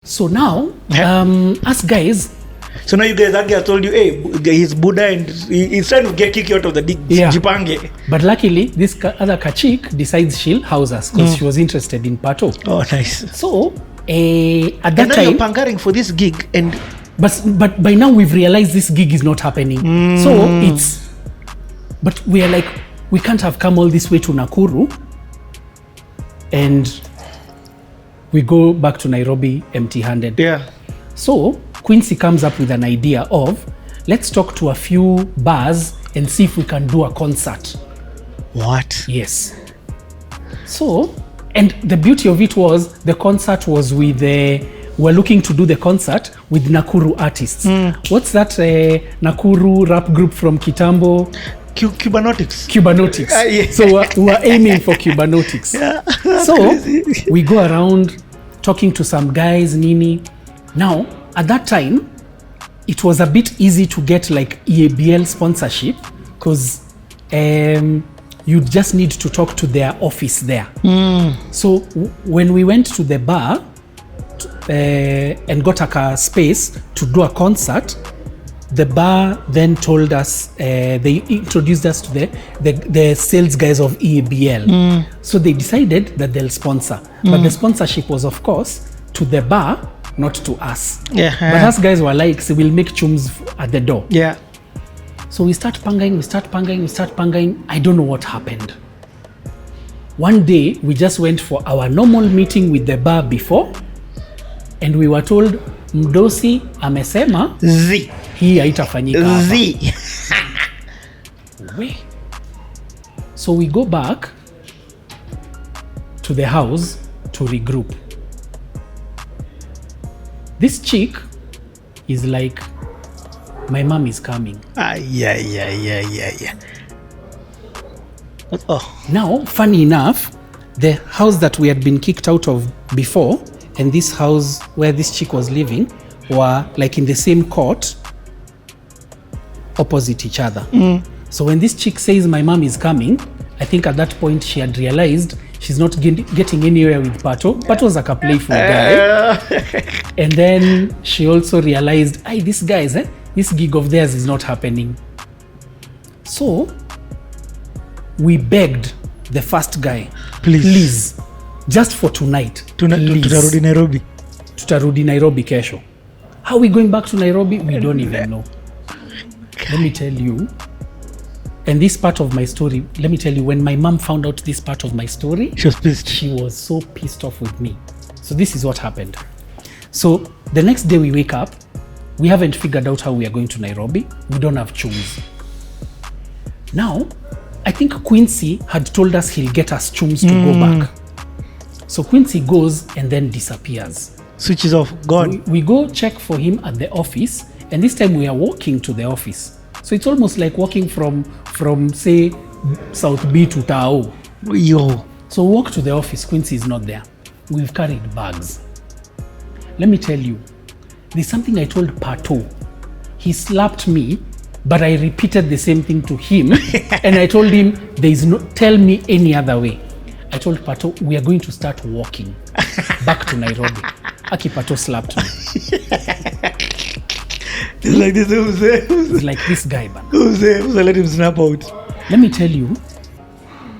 So now, us guys. So now you guys, that guy told you, hey, he's Buddha and he's trying to get kicked out of the Jipange. But luckily, this other kachik decides she'll house us because she was interested in Pato. Oh, nice. So, at that and now time, you're pankering for this gig, and but by now we've realized this gig is not happening. So but we are like, we can't have come all this way to Nakuru, and we go back to Nairobi empty-handed. Yeah. So Quincy comes up with an idea of, let's talk to a few bars and see if we can do a concert. What? Yes. So, and the beauty of it was, the concert was with we're looking to do the concert with Nakuru artists. What's that Nakuru rap group from Kitambo? Cubanotics. Yeah. So we're aiming for Cubanotics. Yeah. So crazy. we go around talking to some guys, Nini. Now, at that time, it was a bit easy to get like EABL sponsorship because you just need to talk to their office there. So when we went to the bar and got a space to do a concert, the bar then told us, they introduced us to the sales guys of EABL. So they decided that they'll sponsor. But the sponsorship was, of course, to the bar, not to us. Yeah. But us guys were like, so we'll make chums at the door. Yeah. So we start pangaing. I don't know what happened. One day, we just went for our normal meeting with the bar before, and we were told, Mdosi amesema hii haitafanyika hapa. So we go back to the house to regroup. This chick is like, my mom is coming. Yeah. Oh. Now, funny enough, the house that we had been kicked out of before and this house where this chick was living were like in the same court opposite each other. So when this chick says my mom is coming, I think at that point she had realized she's not getting anywhere with Pato. Pato's like a playful guy. And then she also realized, these guys, this gig of theirs is not happening. So we begged the first guy, please, just for tonight, tutarudi Nairobi. Tutarudi Nairobi kesho. How are we going back to Nairobi? We don't even know. Let me tell you, and this part of my story, let me tell you, when my mom found out this part of my story, she was pissed. She was so pissed off with me. So this is what happened. So the next day we wake up, we haven't figured out how we are going to Nairobi. We don't have chums. Now, I think Quincy had told us he'll get us chums to go back. So Quincy goes and then disappears. Switches off, gone. We go check for him at the office, and this time we are walking to the office. So it's almost like walking from say, South B to Tao. Yo. So we walk to the office, Quincy is not there. We've carried bags. Let me tell you, there's something I told Pato. He slapped me, but I repeated the same thing to him. And I told him, tell me any other way. I told Pato, we are going to start walking back to Nairobi. Aki Pato slapped me. It's like this, It's like this guy, man. Who's let him snap out. Let me tell you,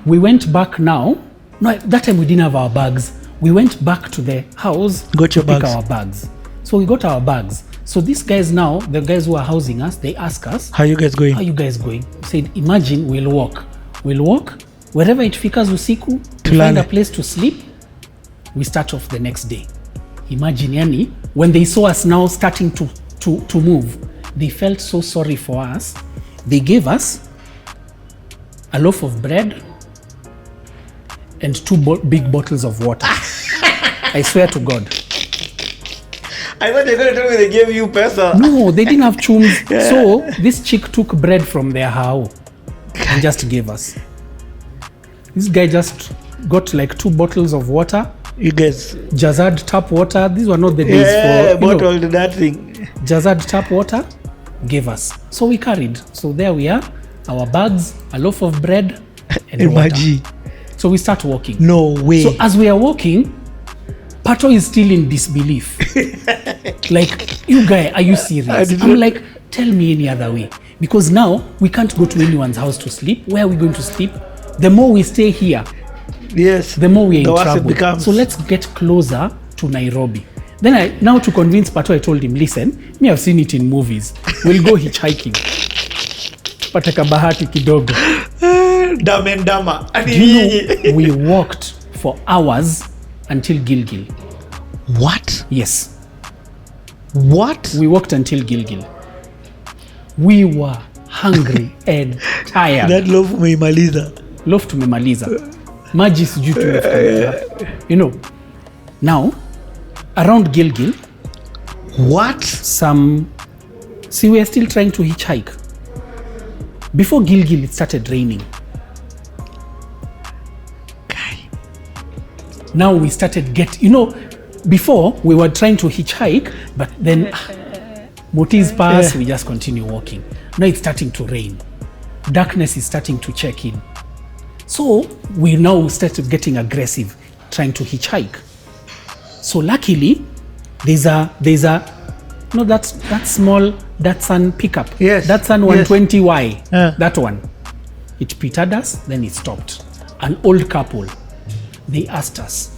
we went back now. No, that time we didn't have our bags. We went back to the house to pick our bags. So we got our bags. So these guys now, the guys who are housing us, they ask us, how you guys going? We said, imagine we'll walk. Wherever it fikas usiku, to find a place to sleep, we start off the next day. Imagine, yani, when they saw us now starting to move, they felt so sorry for us. They gave us a loaf of bread and 2 big bottles of water. I swear to God. I thought they were going to tell me they gave you pesa. No, they didn't have chums. Yeah. So this chick took bread from their house and just gave us. This guy just got like 2 bottles of water. You guys, Jazad tap water. These were not the days for bottled that thing. Jazad tap water gave us. So we carried. So there we are. Our bags, a loaf of bread, and water. So we start walking. No way. So as we are walking, Pato is still in disbelief. Like, you guy, are you serious? I'm like, tell me any other way. Because now we can't go to anyone's house to sleep. Where are we going to sleep? The more we stay here, yes, the more we're in worse trouble. it becomes. So let's get closer to Nairobi. Then now to convince Pato, I told him, listen, me I've seen it in movies. We'll go hitchhiking. Pataka bahati kidogo. Dumb and dumber. Do you know, we walked for hours until Gilgil. What? Yes. What? We walked until Gilgil. We were hungry and tired. That love umeimaliza. Love tumemaliza. Maji sijui tumefika. You know, now, around Gilgil, what? See, we are still trying to hitchhike. Before Gilgil, it started raining. Now we started before we were trying to hitchhike, but then Motis pass, we just continue walking. Now it's starting to rain. Darkness is starting to check in. So we now started getting aggressive, trying to hitchhike. So luckily, there's a that small Datsun pickup. Yes. Datsun 120Y. That one. It pitted us, then it stopped. An old couple. They asked us,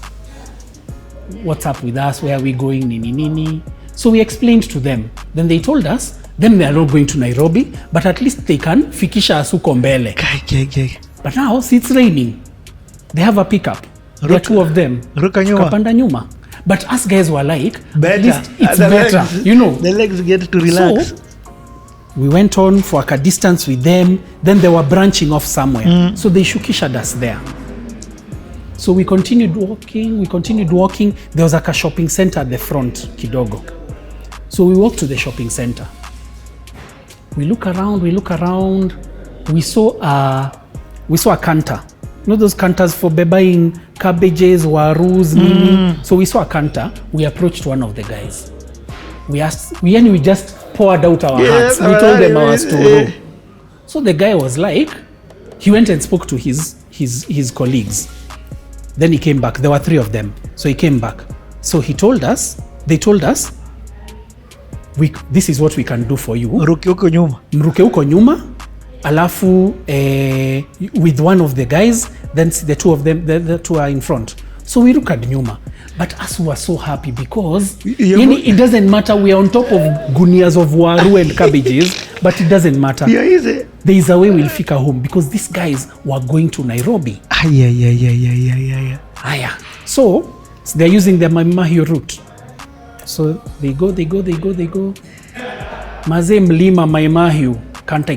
what's up with us? Where are we going? Nini nini. So we explained to them. Then they told us, then they are not going to Nairobi, but at least they can fikisha us huko mbele. But now, see, it's raining. They have a pickup. There are two of them. Tukapanda nyuma. But us guys were like, better. At least it's better. Legs, you know. The legs get to relax. So, we went on for a distance with them. Then they were branching off somewhere. So they shukished us there. So we continued walking. There was like a shopping center at the front, kidogo. So we walked to the shopping center. We look around. We saw a canter. You know those canters for buying cabbages, warus, nini. So we saw a canter. We approached one of the guys. We just poured out our hearts. We told them our story. So the guy was like, he went and spoke to his colleagues. Then he came back. There were 3 of them. So he came back. So they told us, this is what we can do for you. Mruke huko nyuma. Alafu with one of the guys, then the 2 of them, the 2 are in front. So we look at nyuma. But us were so happy because it doesn't matter. We are on top of gunias of waru and cabbages, but it doesn't matter. Yeah, is it? There is a way we'll fika home because these guys were going to Nairobi. Yeah. So they're using the Mahio route. So they go. Maze mlima Mahio, kanta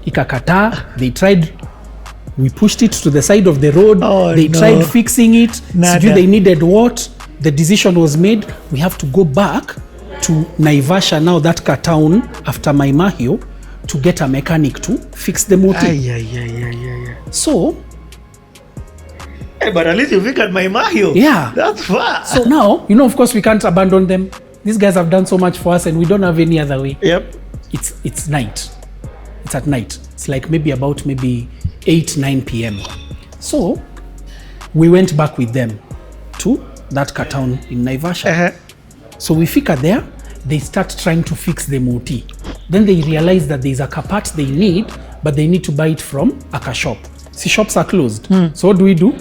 ikakata. They tried. We pushed it to the side of the road. They tried fixing it. They needed what? The decision was made. We have to go back to Naivasha, now that town after Mahio, to get a mechanic to fix the motor. So, but at least you figured Mahio. Yeah. That's far. So now, of course we can't abandon them. These guys have done so much for us and we don't have any other way. Yep. It's night. It's at night. It's like maybe 8-9 p.m. So we went back with them to that town in Naivasha. So we fika there, they start trying to fix the moti. Then they realize that there's a part they need, but they need to buy it from a shop. See, shops are closed. So what do?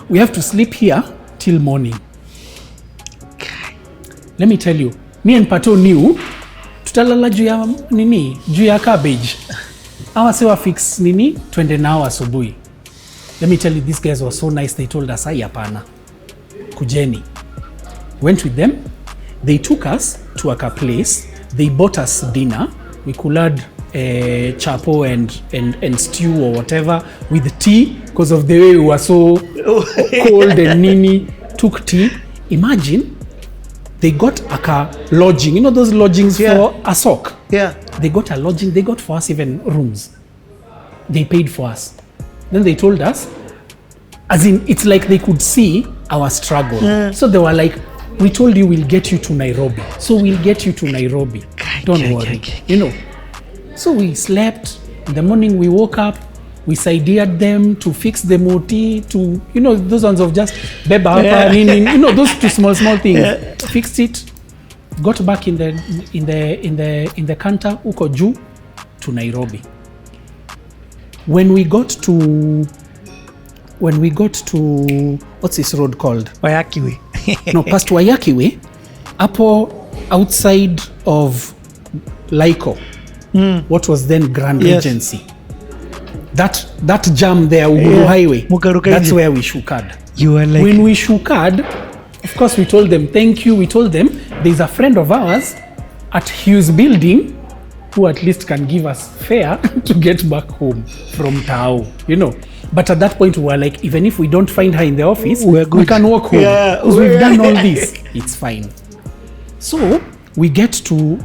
We have to sleep here till morning. Let me tell you, me and Pato knew tutalala juu ya cabbage. Awa sewa fix nini 20 hours asubuhi. Let me tell you, these guys were so nice. They told us, "Ai hapana. Kujeni." Went with them. They took us to a place. They bought us dinner. We could add chapo and stew or whatever with tea because of the way we were so cold and nini. Took tea. Imagine they got a lodging. You know those lodgings for a sock? Yeah. They got a lodging. They got for us even rooms. They paid for us. Then they told us, as in, it's like they could see our struggle. So they were like, we told you we'll get you to Nairobi. So we'll get you to Nairobi. Don't worry. So we slept. In the morning we woke up. we sided them to fix the moti, to, you know, those ones of just beba hapa, nini, you know, those two small things. Fixed it, got back in the canter uko juu to Nairobi. When we got to what's this road called? Wayaki Way. No, past Wayaki Way, apo outside of Laiko, what was then Grand Regency. That jam there, Uhuru Highway, that's where we shukad. You were like... When we shukad, of course we told them thank you. We told them there's a friend of ours at Hughes Building who at least can give us fare to get back home from Tao, you know. But at that point we were like, even if we don't find her in the office, we can walk home. Because we've done all this, it's fine. So we get to,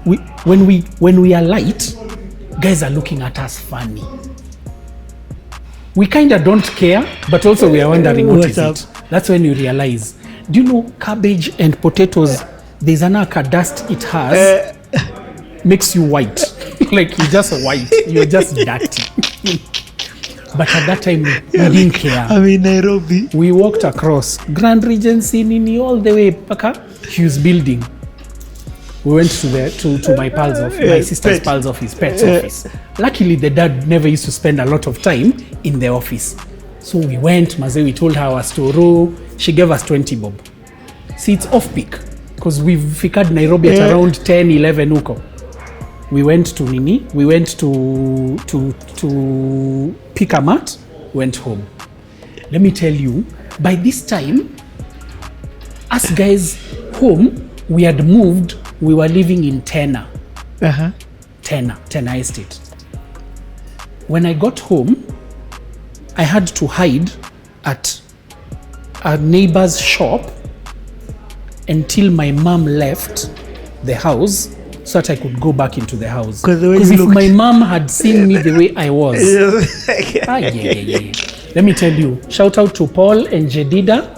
when we are light, guys are looking at us funny. We kind of don't care, but also we are wondering what is it. That's when you realize, do you know cabbage and potatoes, there's an dust it has, makes you white. Like you're just white, you're just dirty. But at that time, we didn't care. I'm in Nairobi. We walked across Grand Regency, Nini, all the way Paka Hughes Building. We went to my pal's office, my sister's pal's office, pet's office. Luckily, the dad never used to spend a lot of time in the office. So we went, we told her our story. She gave us 20 bob. See, it's off-peak, because we've figured Nairobi at around 10, 11 uko. We went to Nini, we went to pick a mat, went home. Let me tell you, by this time, us guys home, we had moved, we were living in Tena. Tena Estate. When I got home, I had to hide at a neighbor's shop until my mom left the house so that I could go back into the house. Because if my mom had seen me the way I was, Let me tell you, shout out to Paul and Jedida.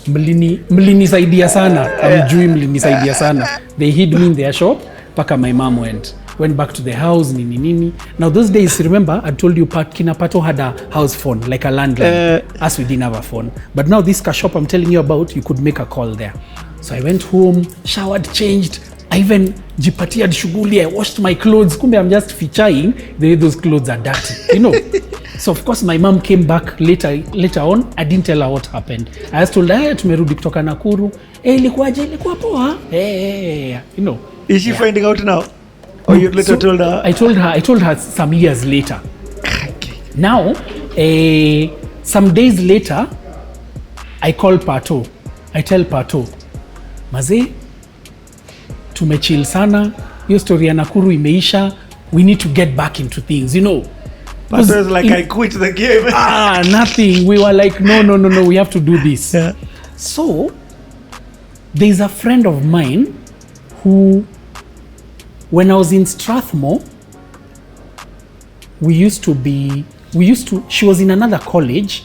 Mlinisaidia sana. Amjui mlinisaidia sana. They hid me in their shop. Paka my mom went back to the house. Nini. Now those days, remember, I told you Kina Pato had a house phone, like a landline. As we didn't have a phone. But now this shop I'm telling you about, you could make a call there. So I went home, showered, changed. I even jipatia shughuli. I washed my clothes. Kumbe I'm just featuring the way those clothes are dirty, you know. So of course my mom came back later on. I didn't tell her what happened. I just told her, tumerudi kutoka Nakuru. Ilikuwaje? Ilikuwa poa. You know. Is she finding out now? Or you later told her? I told her some years later. Now, some days later, I call Pato. I tell Pato, Maze, tumechill sana. Hiyo story ya Nakuru imeisha. We need to get back into things, you know. Pato is like, I quit the game. Nothing. We were like, no. We have to do this. Yeah. So, there's a friend of mine who, when I was in Strathmore, she was in another college,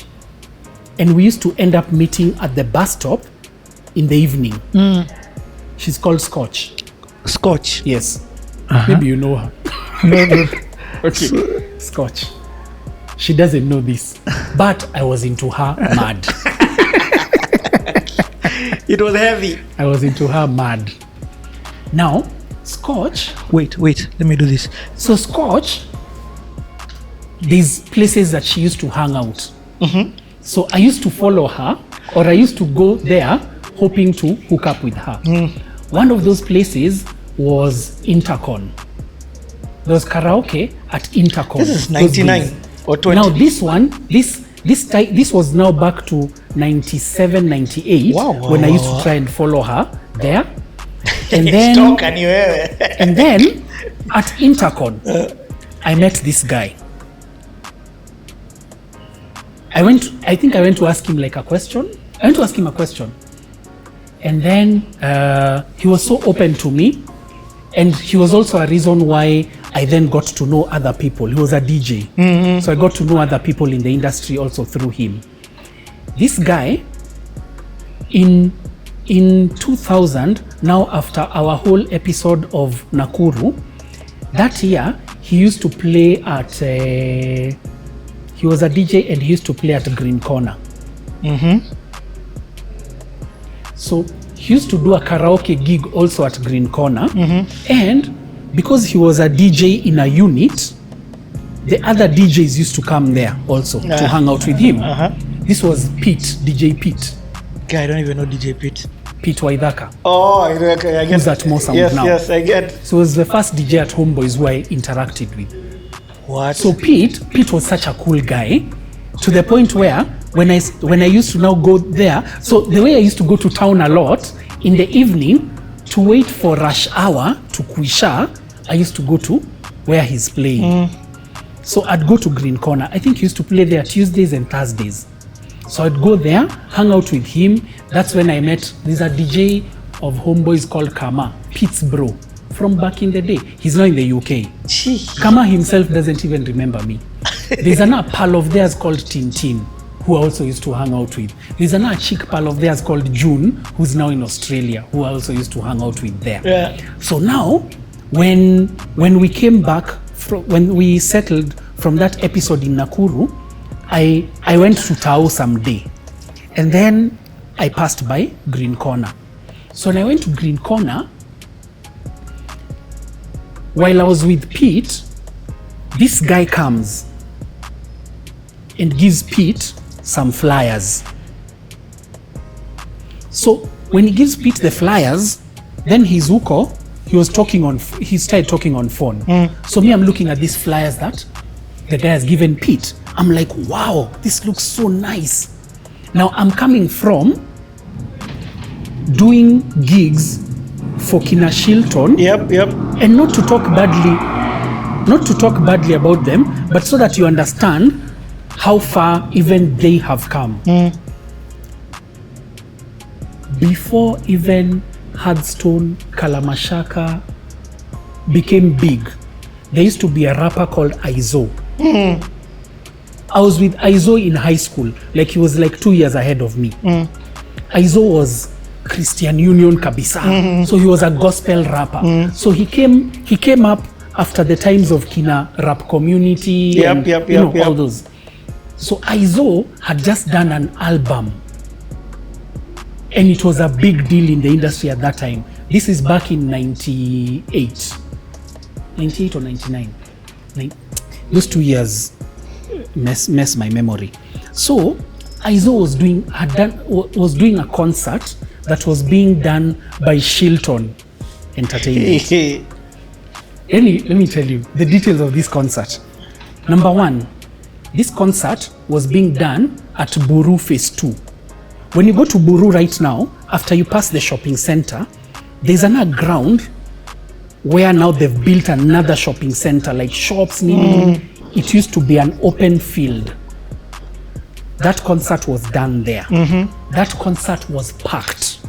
and we used to end up meeting at the bus stop in the evening. She's called Scotch. Scotch? Yes. Maybe you know her. No. Okay. Scotch. She doesn't know this, but I was into her mad. It was heavy. I was into her mad. Now, Scotch. Wait. Let me do this. So Scotch, these places that she used to hang out. So I used to follow her, or I used to go there hoping to hook up with her. One of those places was Intercon. There was karaoke at Intercon. This is 99 or 20. Now this one, this was now back to 97, 98. Wow. When I used to try and follow her there. And then at Intercon, I met this guy. I think I went to ask him like a question. I went to ask him a question. And then he was so open to me. And he was also a reason why I then got to know other people. He was a DJ. So I got to know other people in the industry also through him. This guy, in 2000, now after our whole episode of Nakuru, that year he used to play at he was a DJ and he used to play at Green Corner. So he used to do a karaoke gig also at Green Corner. And because he was a DJ in a unit, the other DJs used to come there also to hang out with him. This was Pete, DJ Pete. Okay, I don't even know DJ Pete. Pete Waithaka. Oh, okay, I get. Who's at More Sound now. Yes, I get. So he was the first DJ at Homeboyz who I interacted with. What? So Pete was such a cool guy to the point where when I used to now go there, so the way I used to go to town a lot in the evening to wait for rush hour to Kuisha, I used to go to where he's playing. So I'd go to Green Corner. I think he used to play there Tuesdays and Thursdays. So I'd go there, hang out with him. That's when I met, there's a DJ of Homeboyz called Kama, Pete's bro, from back in the day. He's now in the UK. Kama himself doesn't even remember me. There's another pal of theirs called Tintin, who I also used to hang out with. There's another chick pal of theirs called June, who's now in Australia, who I also used to hang out with there. Yeah. So now, when we came back, when we settled from that episode in Nakuru, I went to Tao someday, and then I passed by Green Corner. So when I went to Green Corner, while I was with Pete, this guy comes and gives Pete some flyers. So when he gives Pete the flyers, then his Uko, he started talking on phone. So me, I'm looking at these flyers that the guy has given Pete. I'm like, wow, this looks so nice. Now I'm coming from doing gigs for Kina Shilton. Yep. And not to talk badly about them, but so that you understand how far even they have come. Before even Hardstone, Kalamashaka became big, there used to be a rapper called Aizo. I was with Aizo in high school, like he was like 2 years ahead of me. Aizo was Christian Union kabisa, so he was a gospel rapper. So he came up after the times of Kina rap community, all those. So Aizo had just done an album, and it was a big deal in the industry at that time. This is back in 98 or 99. Those 2 years mess my memory. So Aizo was doing a concert that was being done by Shilton Entertainment. Let me tell you the details of this concert. Number one, this concert was being done at Buru Phase 2. When you go to Buru right now, after you pass the shopping center, there's another ground where now they've built another shopping center, like shops. It used to be an open field. That concert was done there. That concert was packed.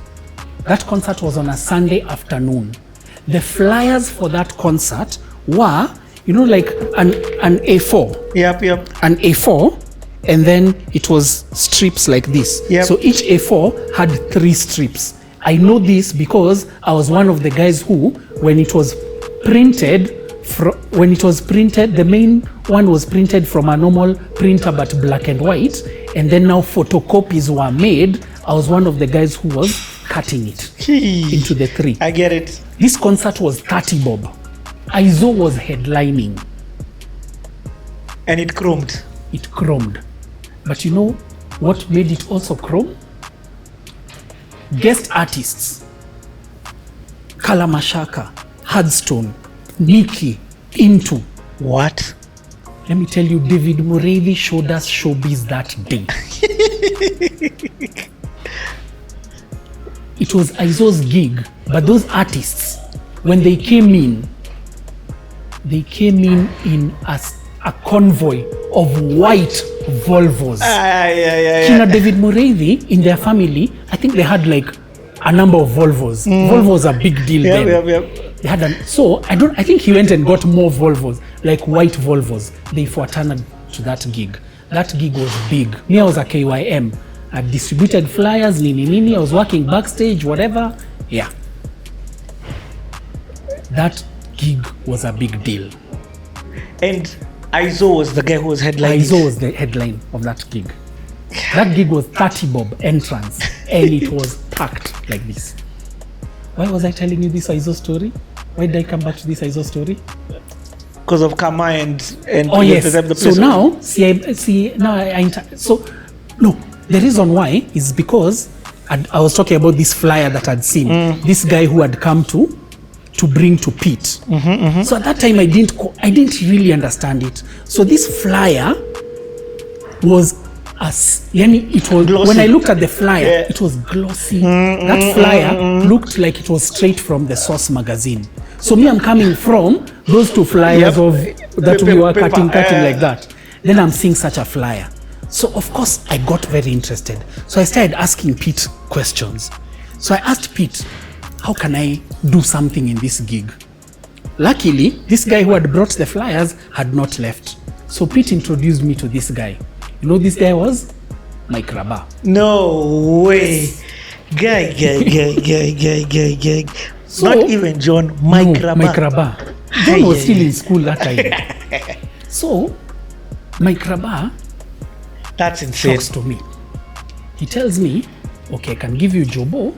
That concert was on a Sunday afternoon. The flyers for that concert were, like an A4. Yep. An A4, and then it was strips like this. Yep. So each A4 had 3 strips. I know this because I was one of the guys who, when it was printed, the main one was printed from a normal printer but black and white, and then now photocopies were made. I was one of the guys who was cutting it into the 3. I get it. This concert was 30 bob. Aizo was headlining. And it chromed. It chromed. But you know what made it also chrome? Guest artists. Kalamashaka, Hardstone, Nikki, Into. What? Let me tell you, David Mureithi showed us showbiz that day. It was Aizo's gig, but those artists, when they came in in a convoy of white Volvos. Kina David Mureithi, in their family, I think they had like a number of Volvos. Volvos are a big deal then. They had I think he went and got more Volvos, like white Volvos. They fortuned to that gig. That gig was big. Me, I was a KYM. I distributed flyers, nini. I was working backstage, whatever. Yeah. That gig was a big deal. And Aizo was the guy who was headlining. Aizo was the headline of that gig. That gig was 30 bob entrance, and it was packed like this. Why was I telling you this Aizo story? Why did I come back to this Aizo story? Because of Kama and oh yes. So now, the reason why is because I was talking about this flyer that I'd seen. This guy who had come to bring to Pete. So at that time, I didn't really understand it. So this flyer was it was glossy. When I looked at the flyer, it was glossy. That flyer looked like it was straight from the Source magazine. So me, I'm coming from those two flyers that we were cutting like that. Then I'm seeing such a flyer. So of course I got very interested. So I started asking Pete questions. So I asked Pete, how can I do something in this gig? Luckily, this guy who had brought the flyers had not left. So Pete introduced me to this guy. You know this guy was? Myke Rabar. No way. Guy. So, not even John, Myke Rabar. Myke Rabar. John was still in school that time. So, Myke Rabar, that's insane, talks to me. He tells me, okay, I can give you Jobo